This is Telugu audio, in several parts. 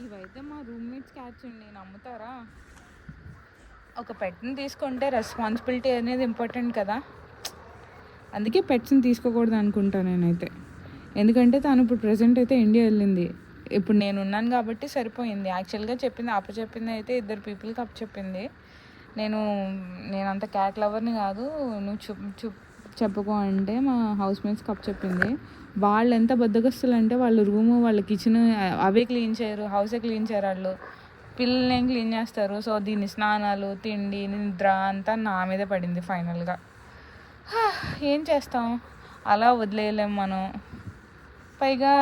ఇవైతే మా రూమ్మేట్స్ క్యాట్స్ అండి, నమ్ముతారా? ఒక పెట్ని తీసుకుంటే రెస్పాన్సిబిలిటీ అనేది ఇంపార్టెంట్ కదా, అందుకే పెట్స్ని తీసుకోకూడదు అనుకుంటా నేనైతే. ఎందుకంటే తను ఇప్పుడు ప్రజెంట్ అయితే ఇండియా వెళ్ళింది. ఇప్పుడు నేను ఉన్నాను కాబట్టి సరిపోయింది. యాక్చువల్గా చెప్పింది చెప్పింది అయితే 2 పీపుల్కి చెప్పింది. నేనంత క్యాట్ లవర్ని కాదు, నువ్వు చెప్పుకో అంటే మా హౌస్ మేట్స్కి చెప్పింది. వాళ్ళు ఎంత బద్దగస్తులు అంటే వాళ్ళ రూము వాళ్ళ కిచెన్ అవే క్లీన్ చేయరు, హౌసే క్లీన్ చేయరు వాళ్ళు, పిల్లల్ని ఏం క్లీన్ చేస్తారు. సో దీని స్నానాలు, తిండి, నిద్ర అంతా నా మీదే పడింది ఫైనల్గా. ఏం చేస్తాం, అలా వదిలేయలేం మనం. పైగా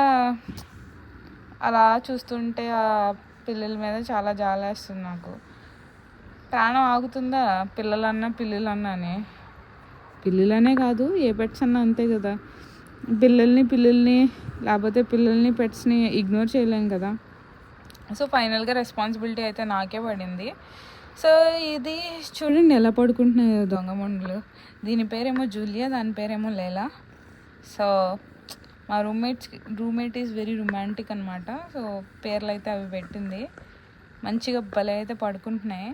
అలా చూస్తుంటే ఆ పిల్లల మీద చాలా జాలేస్తుంది నాకు. ప్రాణం ఆగుతుందా పిల్లలన్నానే? పిల్లలనే కాదు, ఏ పెట్స్ అన్నా అంతే కదా. పిల్లల్ని లేకపోతే పెట్స్ని ఇగ్నోర్ చేయలేం కదా. సో ఫైనల్గా రెస్పాన్సిబిలిటీ అయితే నాకే పడింది. సో ఇది చూడండి ఎలా పడుకుంటున్నాయో దొంగ మొండలు. దీని పేరేమో జూలియా, దాని పేరేమో లేలా. సో మా రూమ్మేట్ ఈజ్ వెరీ రొమాంటిక్ అనమాట. సో పేర్లు అయితే అవి పెట్టింది. మంచిగా భలే అయితే పడుకుంటున్నాయి.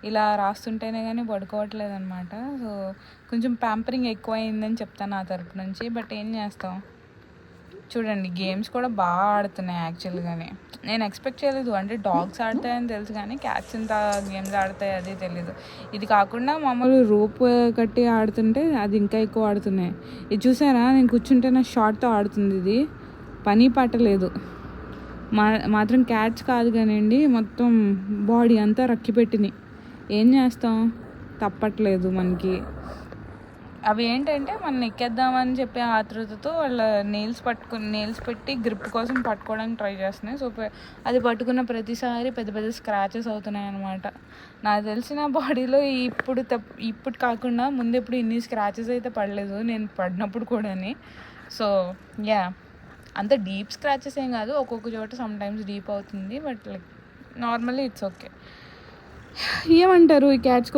ఇలా రాస్తుంటేనే కానీ పడుకోవట్లేదు అనమాట. సో కొంచెం ప్యాంపరింగ్ ఎక్కువ అయిందని చెప్తాను నా తరపు నుంచి. బట్ ఏం చేస్తాం, చూడండి గేమ్స్ కూడా బాగా ఆడుతున్నాయి. యాక్చువల్గానే నేను ఎక్స్పెక్ట్ చేయలేదు, అంటే డాగ్స్ ఆడతాయని తెలుసు కానీ క్యాట్స్ ఇంత గేమ్స్ ఆడతాయి అది తెలీదు. ఇది కాకుండా మామూలు రోప్ కట్టి ఆడుతుంటే అది ఇంకా ఎక్కువ ఆడుతున్నాయి. ఇది చూసారా, నేను కూర్చుంటే నా షార్ట్తో ఆడుతుంది. ఇది పని పట్టలేదు. మాత్రం క్యాట్స్ కాదు కానివ్వండి, మొత్తం బాడీ అంతా రక్కి పెట్టినాయి. ఏం చేస్తాం, తప్పట్లేదు మనకి. అవి ఏంటంటే మనం ఎక్కేద్దామని చెప్పే ఆతృతతో వాళ్ళ నెయిల్స్ పెట్టి గ్రిప్ కోసం పట్టుకోవడానికి ట్రై చేస్తున్నాయి. సో అది పట్టుకున్న ప్రతిసారి పెద్ద పెద్ద స్క్రాచెస్ అవుతున్నాయి అన్నమాట. నాకు తెలిసిన బాడీలో ఇప్పుడు కాకుండా ముందు ఎప్పుడు ఇన్ని స్క్రాచెస్ అయితే పడలేదు, నేను పడినప్పుడు కూడాని. సో యా, అంత డీప్ స్క్రాచెస్ ఏం కాదు, ఒక్కొక్క చోట సమ్ టైమ్స్ డీప్ అవుతుంది. But like normally it's okay. ఏమంటారు ఈ క్యాట్స్కి?